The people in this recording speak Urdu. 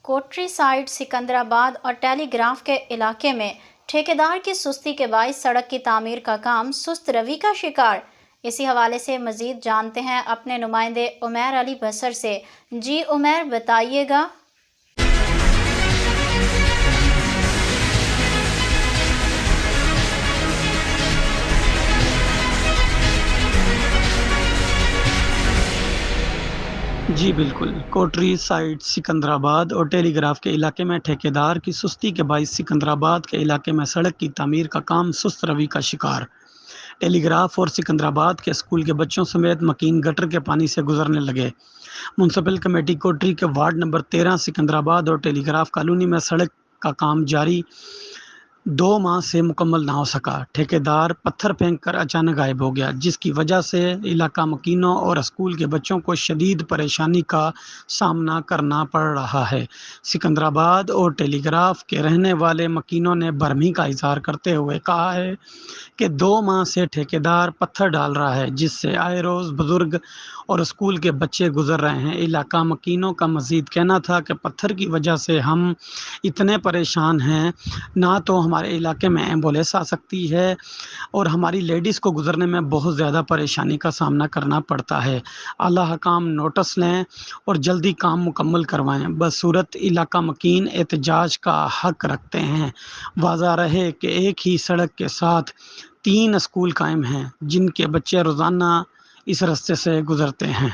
کوٹری سائٹ سکندرآباد اور ٹیلی گراف کے علاقے میں ٹھیکیدار کی سستی کے باعث سڑک کی تعمیر کا کام سست روی کا شکار۔ اسی حوالے سے مزید جانتے ہیں اپنے نمائندے عمیر علی بصر سے۔ جی عمیر، بتائیے گا۔ جی بالکل، کوٹری سائٹ سکندرآباد اور ٹیلی گراف کے علاقے میں ٹھیکیدار کی سستی کے باعث سکندرآباد کے علاقے میں سڑک کی تعمیر کا کام سست روی کا شکار۔ ٹیلی گراف اور سکندرآباد کے اسکول کے بچوں سمیت مکین گٹر کے پانی سے گزرنے لگے۔ میونسپل کمیٹی کوٹری کے وارڈ نمبر 13 سکندرآباد اور ٹیلی گراف کالونی میں سڑک کا کام جاری 2 ماہ سے مکمل نہ ہو سکا۔ ٹھیکیدار پتھر پھینک کر اچانک غائب ہو گیا، جس کی وجہ سے علاقہ مکینوں اور اسکول کے بچوں کو شدید پریشانی کا سامنا کرنا پڑ رہا ہے۔ سکندرآباد اور ٹیلی گراف کے رہنے والے مکینوں نے برہمی کا اظہار کرتے ہوئے کہا ہے کہ 2 ماہ سے ٹھیکیدار پتھر ڈال رہا ہے، جس سے آئے روز بزرگ اور اسکول کے بچے گزر رہے ہیں۔ علاقہ مکینوں کا مزید کہنا تھا کہ پتھر کی وجہ سے ہم اتنے پریشان ہیں، نہ تو ہمارے علاقے میں ایمبولینس آ سکتی ہے اور ہماری لیڈیز کو گزرنے میں بہت زیادہ پریشانی کا سامنا کرنا پڑتا ہے۔ اعلیٰ حکام نوٹس لیں اور جلدی کام مکمل کروائیں۔ بصورت علاقہ مکین احتجاج کا حق رکھتے ہیں۔ واضح رہے کہ ایک ہی سڑک کے ساتھ 3 اسکول قائم ہیں، جن کے بچے روزانہ اس راستے سے گزرتے ہیں۔